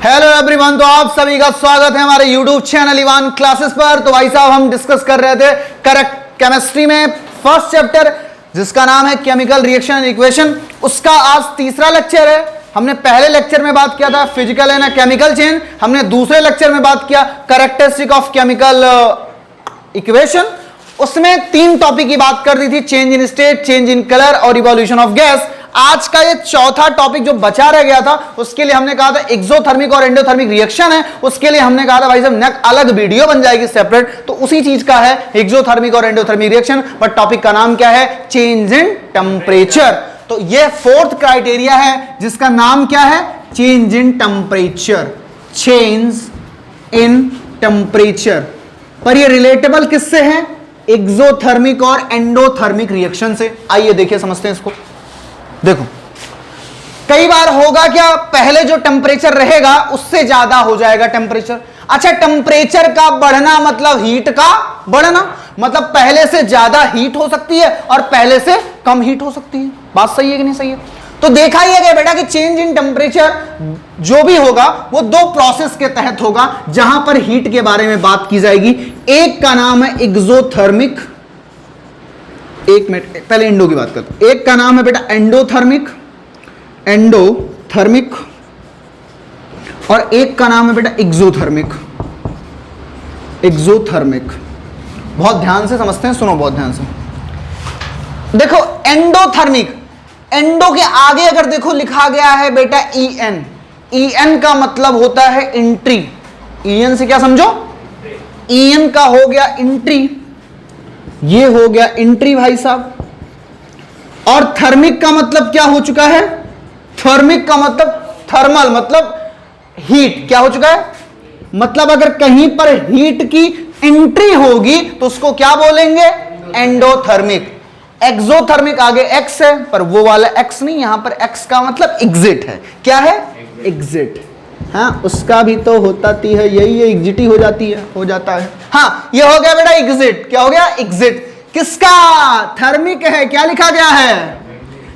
Hello everyone, तो आप सभी का स्वागत है हमारे यूट्यूब चैनल इवान क्लासेस पर। तो भाई साहब, हम डिस्कस कर रहे थे करेक्ट केमिस्ट्री में फर्स्ट चैप्टर जिसका नाम है केमिकल रिएक्शन एंड इक्वेशन। उसका आज तीसरा लेक्चर है। हमने पहले लेक्चर में बात किया था फिजिकल एंड केमिकल चेंज, हमने दूसरे लेक्चर में बात किया कैरेक्टरिस्टिक ऑफ केमिकल इक्वेशन। उसमें तीन टॉपिक की बात कर दी थी, change in state, change in colour और इवोल्यूशन ऑफ गैस। आज का ये चौथा टॉपिक जो बचा रह गया था, उसके लिए हमने कहा था एक्सोथर्मिक और एंडोथर्मिक रिएक्शन है। उसके लिए हमने कहा था भाई साहब अलग वीडियो बन जाएगी सेपरेट, तो उसी चीज का है एक्सोथर्मिक और एंडोथर्मिक रिएक्शन। बट टॉपिक का नाम क्या है? Change in temperature. तो ये फोर्थ क्राइटेरिया है जिसका नाम क्या है? Change in temperature. Change in temperature. पर ये रिलेटेबल किससे है? एक्सोथर्मिक और एंडोथर्मिक रिएक्शन से। आइए देखिए, समझते हैं इसको। देखो, कई बार होगा क्या, पहले जो टेम्परेचर रहेगा उससे ज्यादा हो जाएगा टेम्परेचर। अच्छा, टेम्परेचर का बढ़ना मतलब हीट का बढ़ना, मतलब पहले से ज्यादा हीट हो सकती है और पहले से कम हीट हो सकती है। बात सही है कि नहीं सही है? तो देखा ही है बेटा कि चेंज इन टेम्परेचर जो भी होगा वो दो प्रोसेस के तहत होगा जहां पर हीट के बारे में बात की जाएगी। एक का नाम है एक्सोथर्मिक, एक मिनट पहले इंडो की बात करते हैं। एक का नाम है बेटा एंडोथर्मिक, एंडोथर्मिक, और एक का नाम है बेटा एक्सोथर्मिक, एक्सोथर्मिक। बहुत ध्यान से समझते हैं, सुनो बहुत ध्यान से। देखो एंडोथर्मिक, एंडो के आगे अगर देखो लिखा गया है बेटा EN, EN का मतलब होता है एंट्री। EN से क्या समझो? EN का हो गया एंट्री, ये हो गया एंट्री भाई साहब। और थर्मिक का मतलब क्या हो चुका है? थर्मिक का मतलब थर्मल, मतलब हीट। क्या हो चुका है? मतलब अगर कहीं पर हीट की एंट्री होगी तो उसको क्या बोलेंगे? एंडोथर्मिक। एक्सोथर्मिक आगे एक्स है, पर वो वाला एक्स नहीं, यहां पर एक्स का मतलब एग्जिट है। क्या है? एग्जिट। हाँ, उसका भी तो होता है यही है, एग्जिट ही हो जाती है, हो जाता है। हाँ, ये हो गया बेटा एग्जिट। क्या हो गया? एग्जिट। किसका? थर्मिक है। क्या लिखा गया है?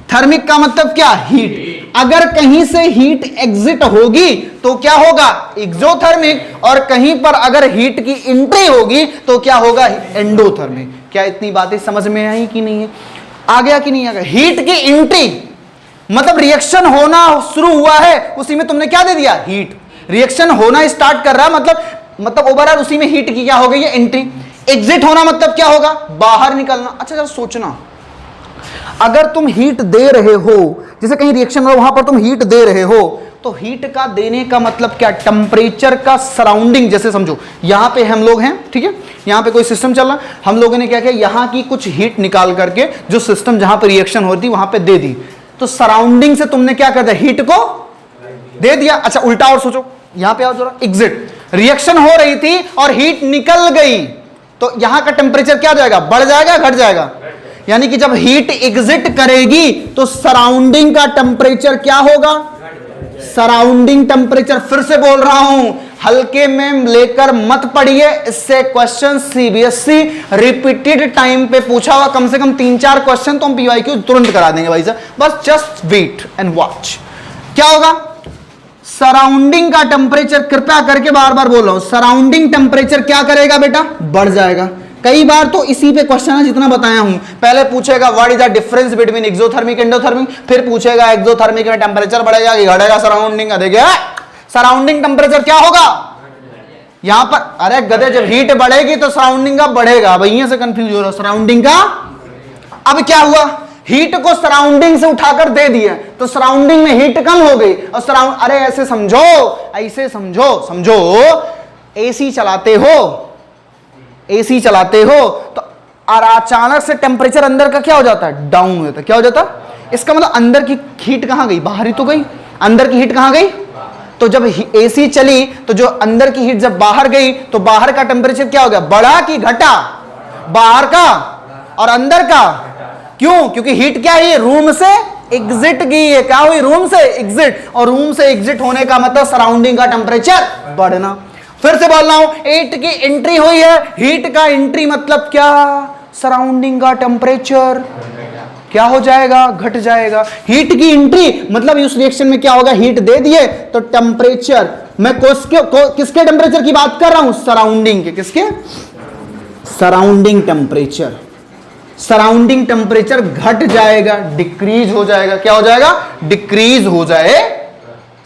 थर्मिक का मतलब क्या? हीट। अगर कहीं से हीट एग्जिट होगी तो क्या होगा? एक्सोथर्मिक। और कहीं पर अगर हीट की एंट्री होगी तो क्या होगा? एंडोथर्मिक। क्या इतनी बातें समझ में आई कि नहीं है? आ गया कि नहीं आ गया? हीट की एंट्री मतलब रिएक्शन होना शुरू हुआ है, उसी में तुमने क्या दे दिया? हीट। रिएक्शन होना स्टार्ट कर रहा है, मतलब ओवरऑल उसी में हीट की क्या हो गई है? एंट्री। एग्जिट होना मतलब क्या होगा? बाहर निकलना। अच्छा जरा सोचना, अगर तुम हीट दे रहे हो, जैसे कहीं रिएक्शन हो वहां पर तुम हीट दे रहे हो, तो हीट का देने का मतलब क्या? टेम्परेचर का सराउंडिंग। जैसे समझो यहां पे हम लोग हैं, ठीक है, यहां पे कोई सिस्टम चल रहा है, हम लोगों ने क्या किया, यहां की कुछ हीट निकाल करके जो सिस्टम जहां पर रिएक्शन होती वहां पे दे दी, तो सराउंडिंग से तुमने क्या कर दिया? हीट को दे दिया। अच्छा उल्टा और सोचो, यहां पे आओ जरा। एग्जिट, रिएक्शन हो रही थी और हीट निकल गई, तो यहां का टेम्परेचर क्या जाएगा? बढ़ जाएगा, घट जाएगा? यानी कि जब हीट एग्जिट करेगी तो सराउंडिंग का टेम्परेचर क्या होगा? Surrounding temperature. फिर से बोल रहा हूं, हल्के में लेकर मत पढ़िए, इससे क्वेश्चन CBSE रिपीटेड टाइम पे पूछा हुआ, कम से कम 3-4 क्वेश्चन तो हम PYQ तुरंत करा देंगे भाई साहब। बस जस्ट वेट एंड वॉच। क्या होगा? सराउंडिंग का टेम्परेचर, कृपया करके बार बार बोल रहा हूं, सराउंडिंग टेम्परेचर क्या करेगा बेटा? बढ़ जाएगा। कई बार तो इसी पे क्वेश्चन है जितना बताया हूं। पहले पूछेगा what is the difference between exothermic endothermic, फिर पूछेगा एक्सोथर्मिक में टेम्परेचर बढ़ेगा कि घटेगा? सराउंडिंग का देखिए, सराउंडिंग टेम्परेचर क्या होगा यहां पर? अरे गधे, जब हीट बढ़ेगी तो सराउंडिंग का बढ़ेगा। भैया से कंफ्यूज हो रहा, सराउंडिंग का। अब क्या हुआ? हीट को सराउंडिंग से उठाकर दे दिया तो सराउंडिंग में हीट कम हो गई और सराउंड, अरे ऐसे समझो, ऐसे समझो, समझो एसी चलाते हो, एसी चलाते हो तो और अचानक से टेम्परेचर अंदर का क्या हो जाता है? डाउन हो जाता है। क्या हो जाता है? इसका मतलब अंदर की हीट कहां गई? बाहर ही तो गई। अंदर की हीट कहां गई? तो जब एसी चली तो जो अंदर की हीट जब बाहर गई तो बाहर का टेम्परेचर क्या हो गया? बढ़ा कि घटा? बाहर का और अंदर का। क्यों? क्योंकि हीट क्या है? रूम से एग्जिट गई है। क्या हुई? रूम से एग्जिट। और रूम से एग्जिट होने का मतलब सराउंडिंग का टेम्परेचर बढ़ना। फिर से बोल रहा हूं, हीट की एंट्री हुई है, हीट का एंट्री मतलब क्या? सराउंडिंग का टेम्परेचर क्या हो जाएगा, घट जाएगा। हीट की एंट्री मतलब उस रिएक्शन में क्या होगा, हीट दे दिए तो टेम्परेचर, मैं किसके टेम्परेचर की बात कर रहा हूं, सराउंडिंग के, किसके, सराउंडिंग टेम्परेचर, सराउंडिंग टेम्परेचर घट जाएगा, डिक्रीज हो जाएगा। क्या हो जाएगा, डिक्रीज हो जाए।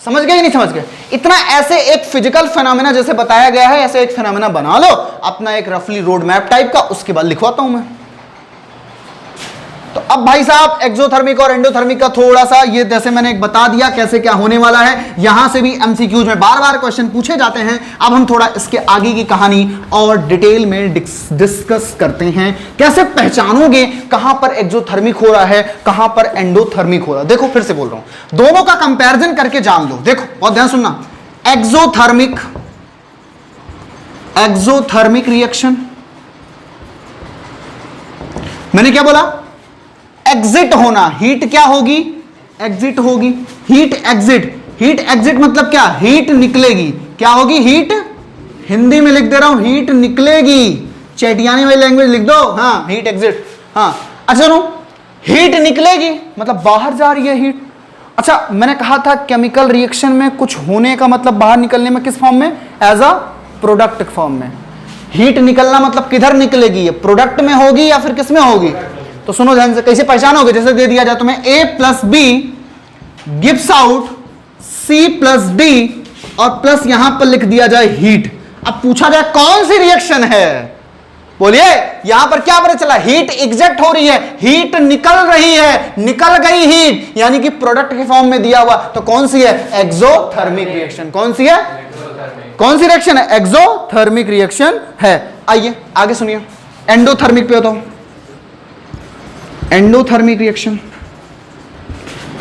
समझ गए नहीं समझ गए? इतना ऐसे एक फिजिकल फेनोमेना जैसे बताया गया है, ऐसे एक फेनोमेना बना लो अपना एक रफली रोड मैप टाइप का, उसके बाद लिखवाता हूं मैं। तो अब भाई साहब एक्सोथर्मिक और एंडोथर्मिक का थोड़ा सा ये जैसे मैंने एक बता दिया कैसे क्या होने वाला है। यहां से भी एमसीक्यूज में बार बार क्वेश्चन पूछे जाते हैं। अब हम थोड़ा इसके आगे की कहानी और डिटेल में डिस्कस करते हैं। कैसे पहचानोगे कहां पर एक्सोथर्मिक हो रहा है, कहां पर एंडोथर्मिक हो रहा है। देखो फिर से बोल रहा हूं, दोनों का कंपैरिजन करके जान लो। देखो बहुत ध्यान सुनना, एक्सोथर्मिक रिएक्शन, मैंने क्या बोला, एग्जिट होना, हीट क्या होगी, एग्जिट होगी, हीट एग्जिट। हीट एग्जिट मतलब क्या, हीट निकलेगी। क्या होगी, हीट, हिंदी में लिख दे रहा हूं, हीट निकलेगी। चैटियानी वाली लैंग्वेज लिख दो, हाँ हीट एग्जिट। हाँ अच्छा सुनो, हीट निकलेगी मतलब बाहर जा रही है हीट। अच्छा मैंने कहा था केमिकल रिएक्शन में कुछ होने का मतलब बाहर निकलने में किस फॉर्म में, एज अ प्रोडक्ट फॉर्म में। हीट निकलना मतलब किधर निकलेगी, ये प्रोडक्ट में होगी या फिर किस में होगी। तो सुनो ध्यान से, कैसे पहचानोगे, जैसे दे दिया जाए तुम्हें A plus B gives out C plus D और प्लस यहां पर लिख दिया जाए हीट। अब पूछा जाए कौन सी रिएक्शन है, बोलिए। यहां पर क्या पता चला, हीट एग्जिट हो रही है, हीट निकल रही है, निकल गई हीट, यानी कि प्रोडक्ट के फॉर्म में दिया हुआ। तो कौन सी है, एक्सोथर्मिक रिएक्शन। कौन सी है, कौन सी रिएक्शन है, एक्सोथर्मिक रिएक्शन है। आइए आगे सुनिए, एंडोथर्मिक पे होता हूं। एंडोथर्मिक रिएक्शन,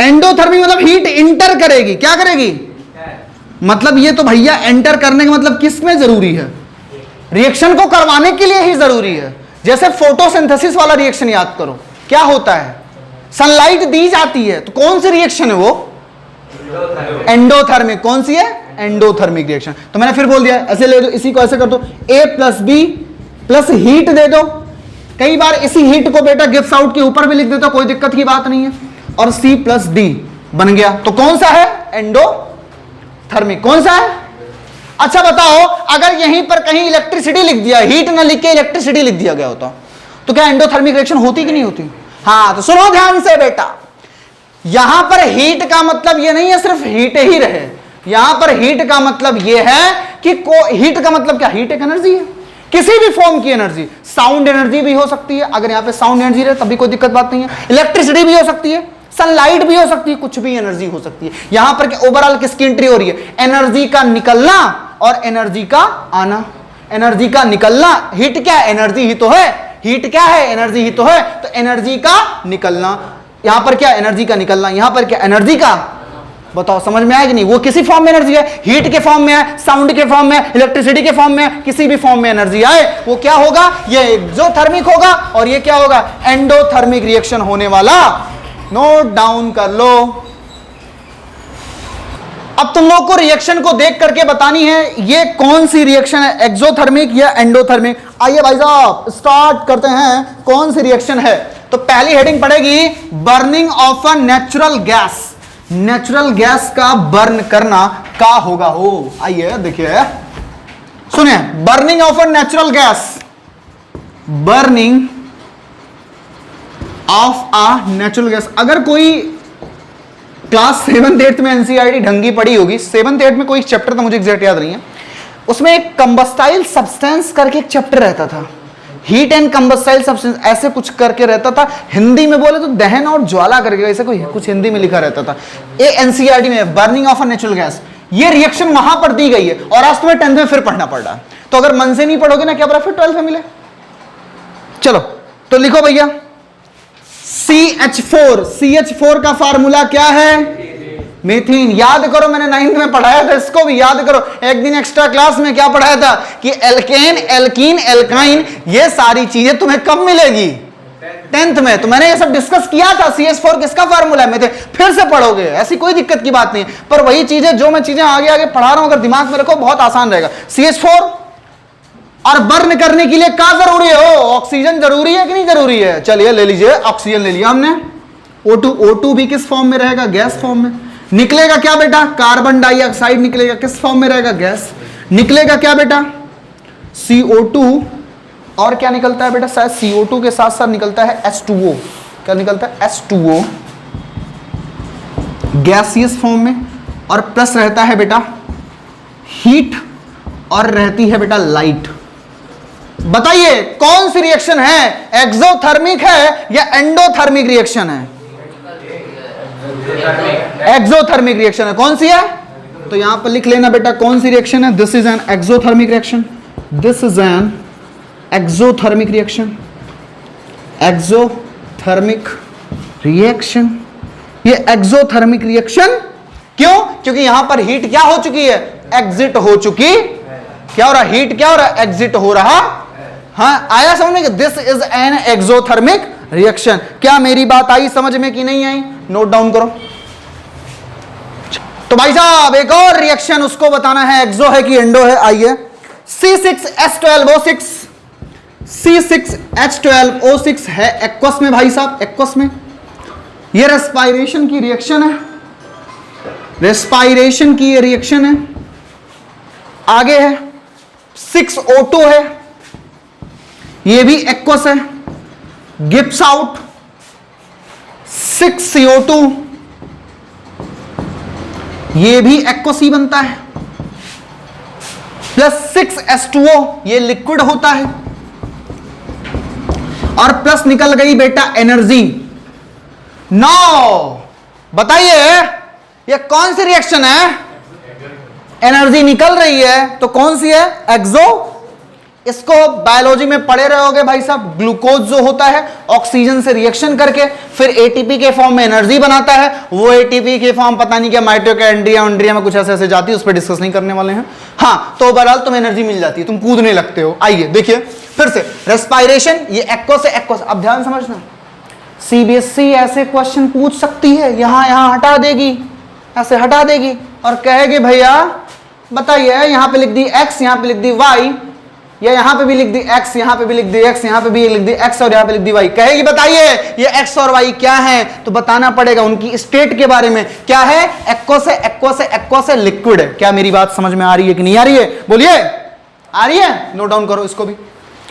एंडोथर्मिक मतलब हीट इंटर करेगी। क्या करेगी, मतलब ये तो भैया एंटर करने का मतलब किस में जरूरी है, रिएक्शन को करवाने के लिए ही जरूरी है। जैसे फोटोसिंथेसिस वाला रिएक्शन याद करो, क्या होता है, सनलाइट दी जाती है, तो कौन सी रिएक्शन है वो, एंडोथर्मिक। कौन सी है, एंडोथर्मिक रिएक्शन। तो मैंने फिर बोल दिया, ऐसे ले दो, इसी को ऐसे कर दो, A plus B plus heat दे दो। कई बार इसी हीट को बेटा गिव्स आउट के ऊपर भी लिख देता, कोई दिक्कत की बात नहीं है, और C प्लस डी बन गया। तो कौन सा है, एंडोथर्मिक। कौन सा है, अच्छा बताओ, अगर यहीं पर कहीं इलेक्ट्रिसिटी लिख दिया, हीट ना लिख के इलेक्ट्रिसिटी लिख दिया गया होता, तो क्या एंडोथर्मिक रिएक्शन होती कि नहीं होती। हाँ तो सुनो ध्यान से बेटा, यहां पर हीट का मतलब ये नहीं है सिर्फ हीट ही रहे, यहां पर हीट का मतलब ये है कि हीट का मतलब क्या, हीट एक एनर्जी है, किसी भी फॉर्म की एनर्जी। साउंड एनर्जी भी हो सकती है, अगर यहां पे साउंड एनर्जी रहे तब भी कोई दिक्कत बात नहीं है। इलेक्ट्रिसिटी भी हो सकती है, सनलाइट भी हो सकती है, कुछ भी एनर्जी हो सकती है। यहां पर ओवरऑल किसकी एंट्री हो रही है, एनर्जी का निकलना और एनर्जी का आना। एनर्जी का निकलना, हीट क्या है, एनर्जी ही तो है, हीट क्या है, एनर्जी ही तो है, तो एनर्जी का निकलना। यहां पर क्या, एनर्जी का निकलना, यहां पर क्या, एनर्जी का, बताओ समझ में आएगी नहीं। वो किसी फॉर्म में एनर्जी है, हीट के फॉर्म में है, साउंड के फॉर्म में, इलेक्ट्रिसिटी के फॉर्म में, किसी भी फॉर्म में एनर्जी आए वो क्या होगा, ये एक्सोथर्मिक होगा और ये क्या होगा, एंडोथर्मिक रिएक्शन होने वाला। नोट डाउन कर लो। अब तुम लोग को रिएक्शन को देख करके बतानी है ये कौन सी रिएक्शन है, एक्सोथर्मिक या एंडोथर्मिक। आइए भाई साहब स्टार्ट करते हैं, कौन सी रिएक्शन है। तो पहली हेडिंग पड़ेगी burning of a natural gas. Natural gas का बर्न करना का होगा हो, आइए देखिए सुनिए, burning of a natural gas, burning of a natural gas. अगर कोई क्लास 7th 8th में एनसीईआरटी ढंगी पड़ी होगी, 7th 8th में कोई चैप्टर था, मुझे एग्जैक्ट याद नहीं है, उसमें एक कंबस्टाइल सब्सटेंस करके एक चैप्टर रहता था, हीट एंड कंबस्टाइल सब्सटेंस ऐसे कुछ करके रहता था। हिंदी में बोले तो दहन और ज्वाला करके ऐसे कोई कुछ हिंदी में लिखा रहता था। ये एनसीईआरटी में burning of a natural gas, ये रिएक्शन वहां पर दी गई है और आज तुम्हें 10th में फिर पढ़ना पड़ रहा है। तो अगर मन से नहीं पढ़ोगे ना क्या पता फिर 12th में मिले। चलो तो लिखो भैया, CH4, CH4 का फार्मूला क्या है, मीथेन। याद करो मैंने 9th में पढ़ाया था, इसको भी याद करो। एक दिन एक्स्ट्रा क्लास में क्या पढ़ाया था कि एल्केन, एल्कीन, एल्काइन, ये सारी चीजें तुम्हें कब मिलेगी, 10th में। तो मैंने ये सब डिस्कस किया था। CH4 किसका फार्मूला है, मीथेन, फिर से पढ़ोगे, ऐसी कोई दिक्कत की बात नहीं है। पर वही चीजें जो मैं चीजें आगे आगे पढ़ा रहा हूं अगर दिमाग में रखो बहुत आसान रहेगा। CH4 और बर्न करने के लिए क्या जरूरी है, ऑक्सीजन जरूरी है कि नहीं जरूरी है। चलिए ले लीजिए, ऑक्सीजन ले लिया हमने, O2, O2 भी किस फॉर्म में रहेगा? गैस फॉर्म में। निकलेगा क्या बेटा? कार्बन डाइऑक्साइड निकलेगा, किस फॉर्म में रहेगा? गैस। निकलेगा क्या बेटा? CO2। और क्या निकलता है बेटा? शायद CO2 के साथ साथ निकलता है H2O। क्या निकलता है? H2O, गैसियस फॉर्म में। और प्लस रहता है बेटा हीट और रहती है बेटा लाइट। बताइए कौन सी रिएक्शन है? एक्सोथर्मिक है या एंडोथर्मिक रिएक्शन है? एक्सोथर्मिक रिएक्शन है। कौन सी है? तो यहां पर लिख लेना बेटा कौन सी रिएक्शन है। This is an exothermic reaction. This is an exothermic reaction. Exothermic reaction. ये एक्सोथर्मिक रिएक्शन क्यों? क्योंकि यहां पर हीट क्या हो चुकी है? एग्जिट हो चुकी। क्या हो रहा? हीट क्या हो रहा? एग्जिट हो रहा। हाँ, आया समझ में? This is an exothermic reaction. क्या मेरी बात आई समझ में कि नहीं आई? नोट डाउन करो। तो भाई साहब एक और रिएक्शन उसको बताना है, एक्सो है कि एंडो है। आइए, C6H12O6। C6H12O6 है एक्वस में भाई साहब, एक्वस में। ये रेस्पायरेशन की रिएक्शन है, रेस्पायरेशन की ये रिएक्शन है। आगे है 6O2 है, ये भी एक्वस है। गिब्स आउट 6CO2, ये भी एक्वस ही बनता है। प्लस 6H2O, ये लिक्विड होता है। और प्लस निकल गई बेटा एनर्जी। नाउ बताइए ये कौन सी रिएक्शन है? एनर्जी निकल रही है तो कौन सी है? एक्सो। इसको बायोलॉजी में पढ़े रहोगे भाई साहब। ग्लूकोज जो होता है ऑक्सीजन से रिएक्शन करके फिर एटीपी के फॉर्म में एनर्जी बनाता है। वो एटीपी के फॉर्म पता नहीं क्या माइटोकॉन्ड्रिया में कुछ ऐसे ऐसे जाती है, उस पर डिस्कस नहीं करने वाले हैं। हाँ, तो ओवरऑल तुम्हें एनर्जी मिल जाती है, तुम कूदने लगते हो। आइए देखिए फिर से रेस्पायरेशन, ये एक्वस से एक्वस। अब ध्यान समझना, सीबीएसई ऐसे क्वेश्चन पूछ सकती है, यहां हटा देगी, ऐसे हटा देगी और कहेगी भैया बताइए यहां पे लिख दी x, यहां पे लिख दी y, या यहां पे भी लिख दी x, यहां पे भी लिख दी x, यहां पे भी लिख दी x और यहां पे लिख दी y। कहेगी बताइए ये x और y क्या है? तो बताना पड़ेगा उनकी स्टेट के बारे में। क्या है? एक्वस है, एक्वस है, एक्वस है, लिक्विड है। क्या मेरी बात समझ में आ रही है कि नहीं आ रही है? बोलिए, आ रही है? नोट डाउन करो इसको भी।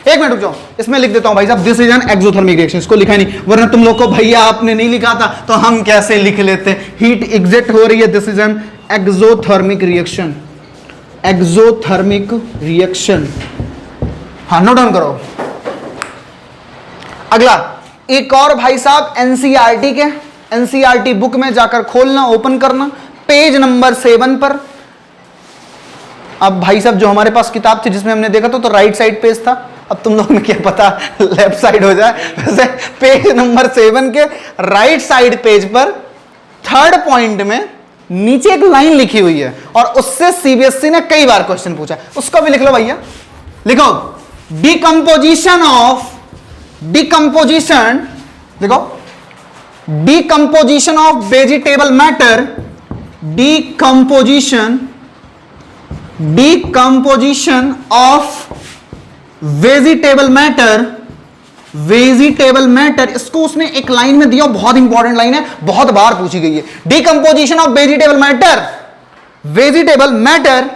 एक मिनट रुक जाओ, इसमें लिख देता हूं भाई साहब, this is an exothermic reaction. इसको लिखा नहीं, वरना तुम लोग को भैया आपने नहीं लिखा था तो हम कैसे लिख लेते। हीट एग्जिट हो रही है, this is an exothermic reaction. Exothermic reaction, हाँ नोट डाउन करो। अगला एक और भाई साहब एनसीईआरटी के, एनसीईआरटी बुक में जाकर खोलना, ओपन करना पेज नंबर 7 पर। अब भाई साहब जो हमारे पास किताब थी जिसमें हमने देखा था तो राइट साइड पेज था, अब तुम लोग में क्या पता लेफ्ट साइड हो जाए। वैसे पेज नंबर 7 के राइट साइड पेज पर थर्ड पॉइंट में नीचे एक लाइन लिखी हुई है और उससे सीबीएसई ने कई बार क्वेश्चन पूछा, उसको भी लिख लो भैया। लिखो डिकम्पोजिशन ऑफ, डिकम्पोजिशन, देखो decomposition of vegetable matter, decomposition, decomposition of vegetable matter, vegetable matter, इसको उसने एक लाइन में दिया, बहुत इंपॉर्टेंट लाइन है, बहुत बार पूछी गई है। Decomposition of vegetable matter, vegetable matter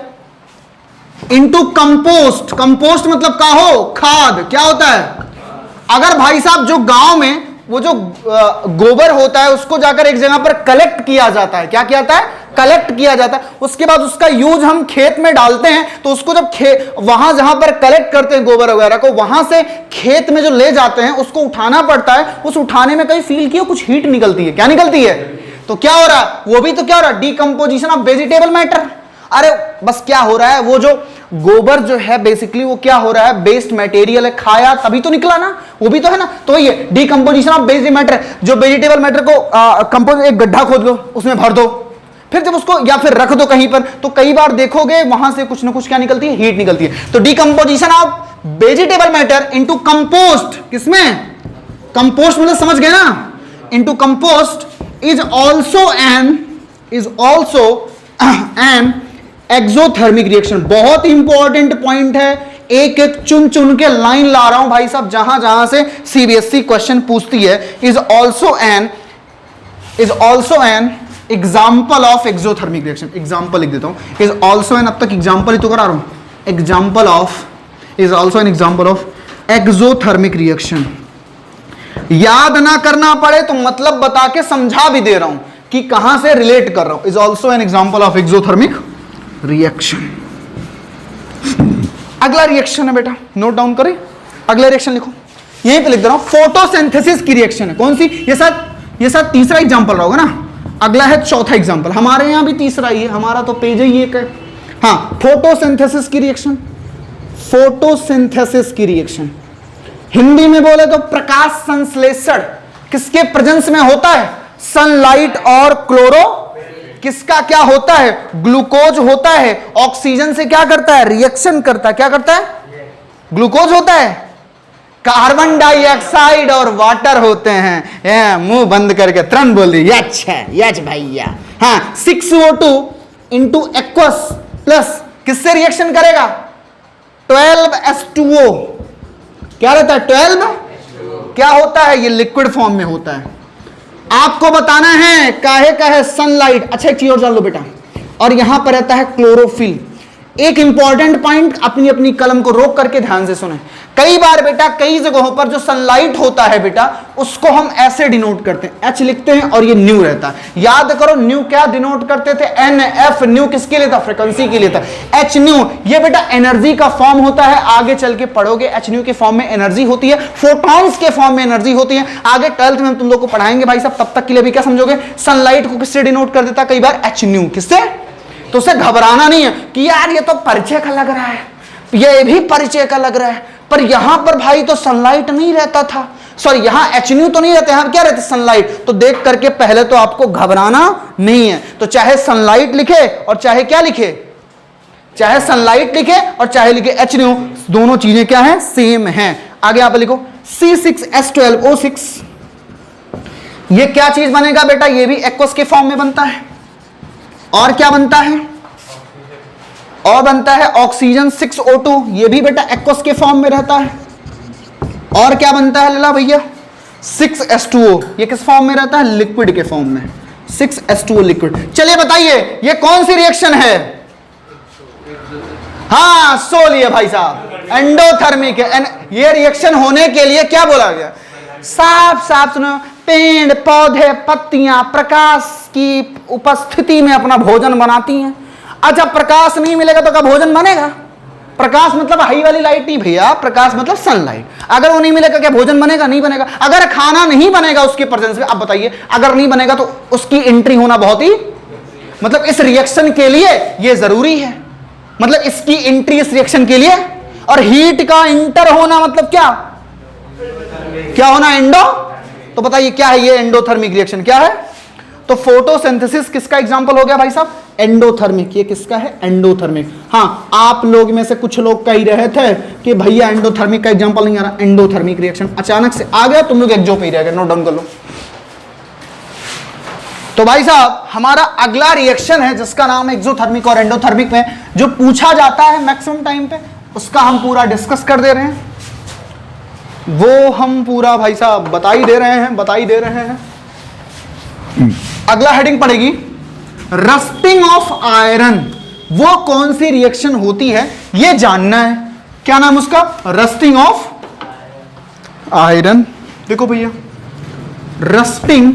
into compost. Compost मतलब क्या हो? खाद। क्या होता है? अगर भाई साहब जो गांव में वो जो गोबर होता है उसको जाकर एक जगह पर कलेक्ट किया जाता है, क्या किया जाता है? कलेक्ट किया जाता है। उसके बाद उसका यूज हम खेत में डालते हैं, तो उसको जब वहां जहां पर कलेक्ट करते हैं गोबर वगैरह को, वहां से खेत में जो ले जाते हैं उसको उठाना पड़ता है। उस उठाने में कहीं फील किया कुछ हीट निकलती है, क्या निकलती है? तो क्या हो रहा है? वो भी तो क्या हो रहा है? Decomposition of vegetable matter. अरे बस क्या हो रहा है, वो जो गोबर जो है बेसिकली वो क्या हो रहा है? वेस्ट मटेरियल है, खाया तभी तो निकला ना, वो भी तो है ना। तो ये डिकम्पोजिशन ऑफ वेजिटेबल मैटर, जो वेजिटेबल मैटर को कंपोज, एक गड्ढा खोद लो, उसमें भर दो, फिर जब उसको या फिर रख दो कहीं पर, तो कई बार देखोगे वहां से कुछ ना कुछ क्या निकलती है? हीट निकलती है। तो decomposition of vegetable matter into compost, किसमें? कंपोस्ट मतलब समझ गए ना, into compost is also an exothermic reaction. बहुत इंपॉर्टेंट पॉइंट है, एक एक चुन चुन के लाइन ला रहा हूं भाई साहब, जहां जहां से सीबीएसई क्वेश्चन पूछती है। Is also an is also an example of exothermic reaction. Example लिख देता हूं, इज ऑल्सो एन, अब तक एग्जाम्पल ही तो करा रहा हूं, example of, is also an example of exothermic reaction. याद ना करना पड़े तो मतलब बता के समझा भी दे रहा हूं कि कहां से रिलेट कर रहा हूं। Is also an example of exothermic reaction. अगला रिएक्शन है बेटा, नोट डाउन करें, अगला रिएक्शन लिखो, यहीं पे लिख दे रहा हूं, फोटोसिंथेसिस की रिएक्शन है। कौन सी? ये शायद तीसरा एग्जाम्पल रहा होगा ना, अगला है चौथा एग्जाम्पल। हमारे यहां भी तीसरा ही है, हमारा तो पेज ही एक है। हाँ, फोटोसिंथेसिस की रिएक्शन, फोटोसिंथेसिस की रिएक्शन हिंदी में बोले तो प्रकाश संश्लेषण किसके प्रेजेंस में होता है? सनलाइट और क्लोरो, किसका क्या होता है? ग्लूकोज होता है, ऑक्सीजन से क्या करता है? रिएक्शन करता है। क्या करता है? ग्लूकोज होता है, कार्बन डाइऑक्साइड और वाटर होते हैं। मुंह बंद करके तुरंत बोल दी, अच्छा यच भैया। हाँ, 6O2 इंटू एक्वस प्लस किससे रिएक्शन करेगा? 12H2O। क्या रहता है? 12 क्या होता है? ये लिक्विड फॉर्म में होता है। आपको बताना है काहे का है? सनलाइट। अच्छा, एक चीज और जान लो बेटा, और यहां पर रहता है क्लोरोफिल। एक इंपॉर्टेंट पॉइंट अपनी अपनी कलम को रोक करके ध्यान से सुने। कई बार बेटा कई जगहों पर जो सनलाइट होता है बेटा, उसको हम ऐसे डिनोट करते हैं, एच लिखते हैं और ये न्यू रहता है। याद करो, न्यू क्या डिनोट करते थे? NF। न्यू किसके लिए था? फ्रीक्वेंसी के लिए था। एच न्यू ये बेटा एनर्जी का फॉर्म होता है, आगे चल के पढ़ोगे। एच न्यू के फॉर्म में एनर्जी होती है, फोटॉन्स के फॉर्म में एनर्जी होती है। आगे 12th में हम तुम लोग को पढ़ाएंगे भाई साहब, तब तक के लिए भी क्या समझोगे? सनलाइट को किससे डिनोट कर देता कई बार? H new. किससे? तो उसे घबराना नहीं है कि यार ये तो परिचय का लग रहा है, ये भी परिचय का लग रहा है, पर यहां पर भाई तो सनलाइट नहीं रहता था, सॉरी यहां एच न्यू तो नहीं रहते, यहां क्या रहते? सनलाइट। तो देख करके पहले तो आपको घबराना नहीं है। तो चाहे सनलाइट लिखे और चाहे क्या लिखे, चाहे सनलाइट लिखे और चाहे लिखे एच न्यू, दोनों चीजें क्या है? सेम है। आगे आप लिखो C6H12O6। ये क्या चीज बनेगा बेटा? ये भी एक्वस के फॉर्म में बनता है। और क्या बनता है? और बनता है ऑक्सीजन 6O2, ये भी बेटा एक्वस के फॉर्म में रहता है। और क्या बनता है लला भैया? 6H2O, ये किस फॉर्म में रहता है? लिक्विड के फॉर्म में, 6H2O लिक्विड। चलिए बताइए ये कौन सी रिएक्शन है? हाँ, सोलिए भाई साहब, एंडोथर्मिक है। ये रिएक्शन होने के लिए क्या बोला गया? साफ साफ सुनो, पेड़ पौधे पत्तियां प्रकाश की उपस्थिति में अपना भोजन बनाती हैं। अच्छा, प्रकाश नहीं मिलेगा तो क्या भोजन बनेगा? प्रकाश मतलब हाई वाली लाइट नहीं भैया, प्रकाश मतलब सनलाइट। अगर वो नहीं मिलेगा क्या भोजन बनेगा? नहीं बनेगा। अगर खाना नहीं बनेगा उसके प्रेजेंस में, अब बताइए, अगर नहीं बनेगा तो उसकी एंट्री होना बहुत ही, मतलब इस रिएक्शन के लिए ये जरूरी है, मतलब इसकी एंट्री इस रिएक्शन के लिए। और हीट का इंटर होना मतलब क्या? क्या होना? एंडो। तो बताइए क्या है ये एंडोथर्मिक रिएक्शन? क्या है? तो फोटोसिंथेसिस किसका एग्जांपल हो गया भाई साहब? एंडोथर्मिक। ये किसका है? एंडोथर्मिक। हाँ, आप लोग में से कुछ लोग कह रहे थे कि भैया एंडोथर्मिक का एग्जांपल नहीं आ रहा, एंडोथर्मिक रिएक्शन अचानक से आ गया, तुम लोग एक्जो पे ही रह गए। नोट डाउन कर लो। तो भाई साहब हमारा अगला रिएक्शन है जिसका नाम है एक्सोथर्मिक, और एंडोथर्मिक में जो पूछा जाता है मैक्सिमम टाइम पे, उसका हम पूरा डिस्कस कर दे रहे हैं। वो हम पूरा भाई साहब बता ही दे रहे हैं। अगला हेडिंग पड़ेगी रस्टिंग ऑफ आयरन। वो कौन सी रिएक्शन होती है ये जानना है। क्या नाम उसका? Rusting of iron. देखो भैया, रस्टिंग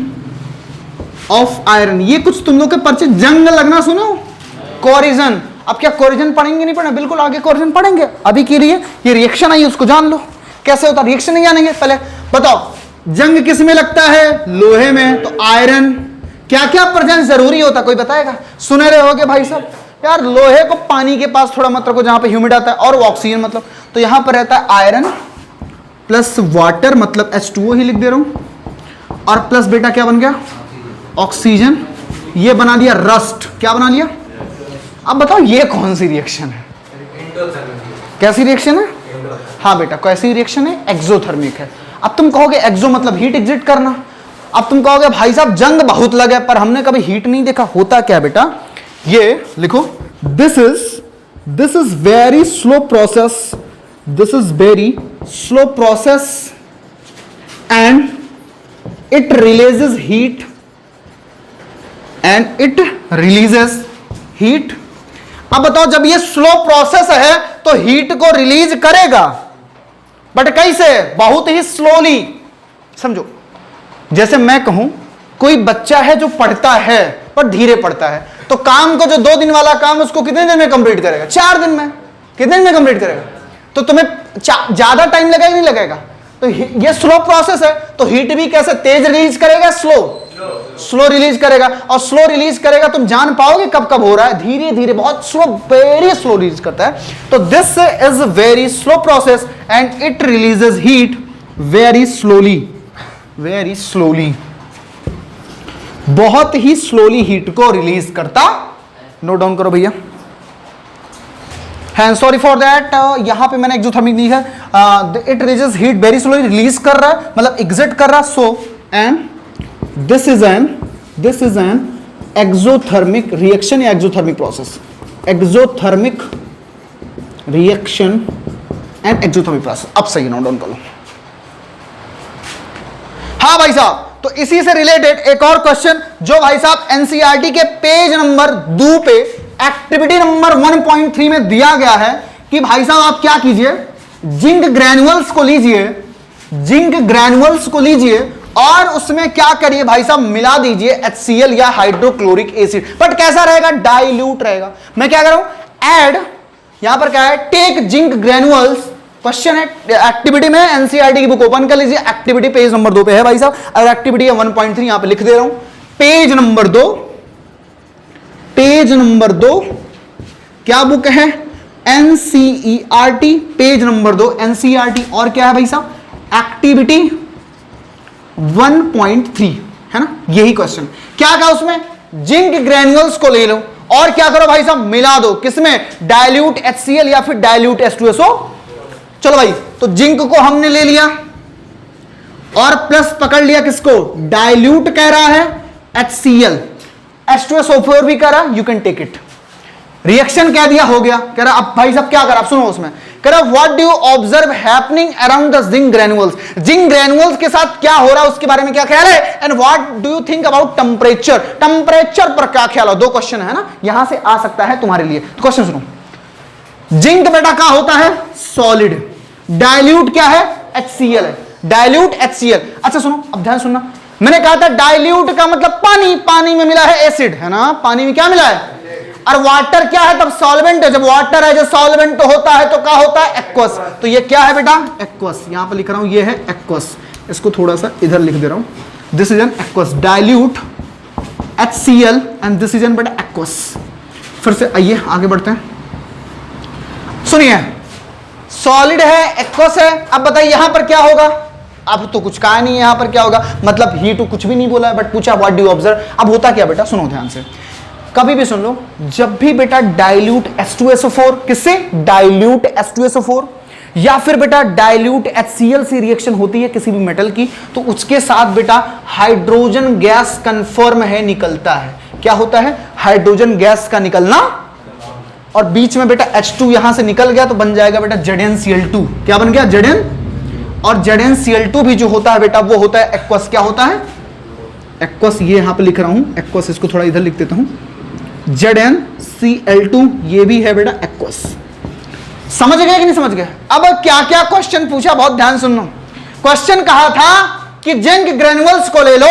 ऑफ आयरन, ये कुछ तुम लोग के परिचय जंग लगना सुनो, कोरिजन। अब क्या कोरिजन पढ़ेंगे? नहीं पढ़ना, बिल्कुल आगे कोरिजन पढ़ेंगे। अभी के लिए ये रिएक्शन आई उसको जान लो कैसे होता। रिएक्शन नहीं जानेंगे, पहले बताओ जंग किस में लगता है? लोहे में। तो आयरन क्या क्या प्रेजेंस जरूरी होता, कोई बताएगा? सुने रहे होगे भाई साहब, यार लोहे को पानी के पास थोड़ा मत रखो जहां पे ह्यूमिड आता है, और ऑक्सीजन मतलब, तो यहां पर रहता है आयरन प्लस वाटर, मतलब H2O ही लिख दे रहा हूं, और प्लस बेटा क्या बन गया? ऑक्सीजन। ये बना दिया रस्ट। क्या बना लिया? अब बताओ ये कौन सी रिएक्शन है? कैसी रिएक्शन है? हाँ बेटा, कैसी रिएक्शन है? एक्सोथर्मिक है। अब तुम कहोगे एक्सो मतलब हीट एग्जिट करना। अब तुम कहोगे भाई साहब जंग बहुत लगे पर हमने कभी हीट नहीं देखा। होता क्या बेटा? ये लिखो, this is very slow process, this is very slow process and it releases heat and it releases heat. अब बताओ, जब ये स्लो प्रोसेस है तो हीट को रिलीज करेगा, बट कैसे? बहुत ही स्लोली। समझो, जैसे मैं कहूं कोई बच्चा है जो पढ़ता है पर धीरे पढ़ता है, तो काम को जो 2 दिन वाला काम उसको कितने दिन में कंप्लीट करेगा? 4 दिन में। कितने दिन में कंप्लीट करेगा? तो तुम्हें ज्यादा टाइम लगेगा नहीं लगेगा? तो ये स्लो प्रोसेस है, तो हीट भी कैसे तेज रिलीज करेगा? स्लो रिलीज करेगा। और स्लो रिलीज करेगा, तुम जान पाओगे कब कब हो रहा है? धीरे धीरे, बहुत स्लो, वेरी स्लो रिलीज करता है। तो this is very slow process and it releases heat very slowly, very slowly, बहुत ही स्लोली हीट को रिलीज करता। नोट डाउन करो भैया। है, सॉरी फॉर दैट, यहां पे मैंने एक्सोथर्मिक नहीं है। It releases heat very slowly, release कर रहा है मतलब एग्जिट कर रहा है। So and this is an exothermic reaction या exothermic process. Exothermic reaction and exothermic process. अब सही नोट डाउन करो। हाँ भाई साहब, तो इसी से रिलेटेड एक और क्वेश्चन जो भाई साहब एनसीईआरटी के पेज नंबर 2 पे एक्टिविटी नंबर 1.3 में दिया गया है कि भाई साहब आप क्या कीजिए, जिंक ग्रैन्युअल्स को लीजिए, जिंक ग्रैन्युअल्स को लीजिए और उसमें क्या करिए भाई साहब, मिला दीजिए HCl या हाइड्रोक्लोरिक एसिड। बट कैसा रहेगा? डाइल्यूट रहेगा। मैं क्या कर रहा हूं, ऐड, यहां पर क्या है, टेक जिंक ग्रैन्युअल्स। क्वेश्चन है एक्टिविटी में, एनसीईआरटी की बुक ओपन कर लीजिए, एक्टिविटी पेज नंबर 2 पे है भाई साहब। अगर एक्टिविटी है 1.3 यहां पे लिख दे रहा हूं, पेज नंबर 2, पेज नंबर 2 क्या बुक है? NCERT, page number 2 NCERT. और क्या है भाई साहब? एक्टिविटी 1.3 है ना, यही क्वेश्चन। क्या कहा उसमें? जिंक ग्रैन्युअल्स को ले लो और क्या करो भाई साहब, मिला दो। किसमें? डाइल्यूट HCl या फिर डाइल्यूट H2SO। चलो भाई, तो जिंक को हमने ले लिया और प्लस पकड़ लिया किसको? डाइल्यूट कह रहा है HCl, H2SO4 भी कह रहा है, you can take it. Reaction कह दिया, हो गया। कह रहा अब भाई साहब क्या करा, आप सुनो उसमें। कह रहा what do you observe happening around the zinc Granules. Zinc Granules के साथ क्या हो रहा है उसके बारे में क्या ख्याल है? And what do you think about temperature. Temperature पर क्या ख्याल है? 2 क्वेश्चन है ना, यहां से आ सकता है तुम्हारे लिए। तो क्वेश्चन सुनो, जिंक बेटा क्या होता है? सॉलिड। डाइल्यूट क्या है? HCl है, डाइल्यूट HCl। अच्छा सुनो, अब ध्यान सुनना, मैंने कहा था डाइल्यूट का मतलब पानी, पानी में मिला है एसिड, है ना, पानी में क्या मिला है? और वाटर क्या है? तब सॉल्वेंट है। जब वाटर है, जो सॉल्वेंट तो होता है तो क्या होता है? एक्वस। तो ये क्या है बेटा? एक्वस। यहां पर लिख रहा हूं, ये है एक्वस। इसको थोड़ा सा इधर लिख दे रहा हूं, this is an aqueous, dilute HCl and this is N बेटा एक्वस। फिर से आइए आगे बढ़ते हैं, सुनिए, सॉलिड है, एक्वस है। अब बताइए यहां पर क्या होगा? अब तो कुछ कहा नहीं, यहां पर क्या होगा, मतलब हीट तो कुछ भी नहीं बोला है, बट पूछा व्हाट डू यू ऑब्जर्व। अब होता क्या बेटा, सुनो ध्यान से, कभी भी सुन लो, जब भी बेटा डाइल्यूट H2SO4, किससे? डाइल्यूट H2SO4 या फिर बेटा डाइल्यूट HCl से रिएक्शन होती है किसी भी मेटल की, तो उसके साथ बेटा हाइड्रोजन गैस कंफर्म है, निकलता है। क्या होता है? हाइड्रोजन गैस का निकलना, और बीच में बेटा H2 यहां से निकल गया तो बन जाएगा बेटा ZnCl2। क्या बन गया? Zn। और ZnCl2 भी जो होता है बेटा वो होता है एक्वस। क्या होता है? एक्वस। ये यहां पे लिख रहा हूं एक्वस, इसको थोड़ा इधर लिख देता हूं, ZnCl2 ये भी है बेटा एक्वस। समझ गए कि नहीं समझ गए? अब क्या क्या क्वेश्चन पूछा, बहुत ध्यान सुनना। क्वेश्चन कहा था कि जिंक ग्रैन्युअल्स को ले लो,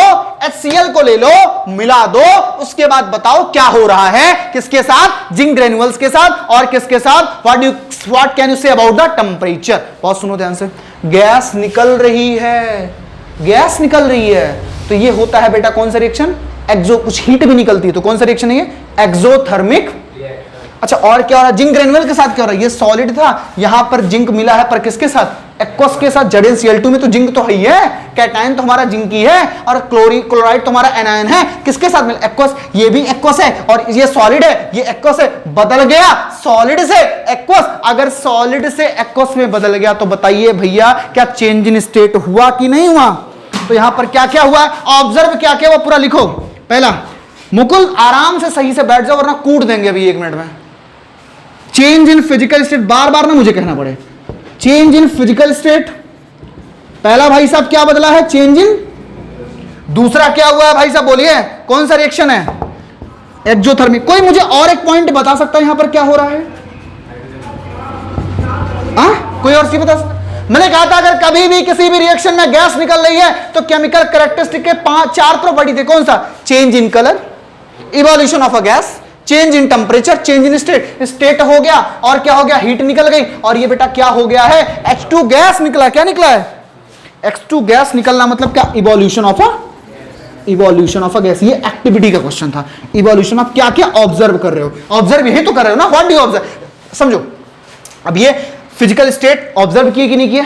HCl को ले लो, मिला दो, उसके बाद बताओ क्या हो रहा है, किसके साथ? जिंक ग्रैन्युअल्स के साथ। और किसके साथ? What can you say about the temperature. बहुत सुनो ध्यान से, गैस निकल रही है, गैस निकल रही है, तो ये होता है बेटा कौन सा रिएक्शन? एक्सो। कुछ हीट भी निकलती है, तो कौन सा रिएक्शन है ये? एक्सोथर्मिक। अच्छा, और क्या हो रहा है? जिंक ग्रैन्युअल के साथ क्या हो रहा है? ये सॉलिड था, यहां पर जिंक मिला है, पर किसके साथ? एक्वस के साथ। ZnCl2 में तो जिंक तो है ही है, कैटायन तो हमारा जिंक ही है, और क्लोराइड तो हमारा एनायन है। किसके साथ मिला? एक्वस। ये भी एक्वस है, और ये सॉलिड है, ये एक्वस है। बदल गया सॉलिड से एक्वस। अगर सॉलिड से एक्वस में बदल गया तो बताइए भैया क्या चेंज इन स्टेट हुआ कि नहीं हुआ? तो यहां पर क्या क्या हुआ, ऑब्जर्व क्या क्या हुआ, पूरा लिखो। पहला, मुकुल आराम से सही से बैठ जाओ वरना कूट देंगे अभी 1 मिनट में। चेंज इन फिजिकल स्टेट, बार बार ना मुझे कहना पड़े, चेंज इन फिजिकल स्टेट। पहला भाई साहब क्या बदला है? Change in. दूसरा क्या हुआ है भाई साहब, बोलिए कौन सा रिएक्शन है? एक्सोथर्मिक। कोई मुझे और एक पॉइंट बता सकता है यहां पर क्या हो रहा है? कोई और चीज बता सकता? मैंने कहा था अगर कभी भी किसी भी रिएक्शन में गैस निकल रही है तो केमिकल कैरेक्टरिस्टिक के 4 प्रॉपर्टी थे। कौन सा? Change in colour, evolution of a gas, change in temperature, change in state. State हो गया और क्या हो गया? हीट निकल गई और ये बेटा क्या हो गया है? H2 गैस निकला। क्या निकला है? H2 गैस निकलना मतलब क्या? Evolution of a gas. ये एक्टिविटी का क्वेश्चन था। इवोल्यूशन आप क्या क्या ऑब्जर्व कर रहे हो? ऑब्जर्व यही तो कर रहे हो ना, व्हाट डू यू ऑब्जर्व? समझो, अब ये फिजिकल स्टेट ऑब्जर्व किए कि नहीं किए?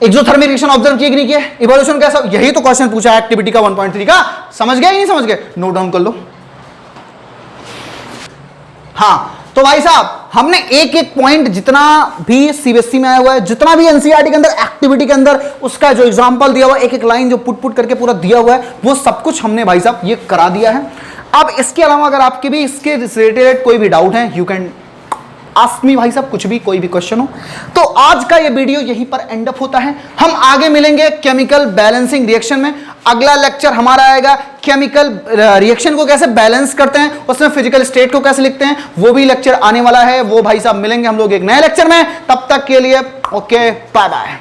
एक्सोथर्मिक रिएक्शन ऑब्जर्व किए कि नहीं किए? इवोल्यूशन कैसा? यही तो क्वेश्चन पूछा है एक्टिविटी का 1.3 का। समझ गए कि नहीं समझ गए? नोट डाउन कर लो। हाँ, तो भाई साहब हमने एक एक पॉइंट जितना भी सीबीएसई में आया हुआ है, जितना भी एनसीईआरटी के अंदर एक्टिविटी के अंदर उसका जो एग्जांपल दिया हुआ है, एक एक लाइन जो पुट करके पूरा दिया हुआ है, वो सब कुछ हमने भाई साहब ये करा दिया है। अब इसके अलावा अगर आपके भी इसके रिलेटेड कोई भी डाउट है, यू कैन आस्क मी भाई साहब, कुछ भी कोई भी क्वेश्चन हो। तो आज का ये वीडियो यहीं पर एंड अप होता है। हम आगे मिलेंगे केमिकल बैलेंसिंग रिएक्शन में। अगला लेक्चर हमारा आएगा केमिकल रिएक्शन को कैसे बैलेंस करते हैं, उसमें फिजिकल स्टेट को कैसे लिखते हैं, वो भी लेक्चर आने वाला है। वो भाई साहब मिलेंगे हम लोग एक नए लेक्चर में। तब तक के लिए ओके, बाय बाय।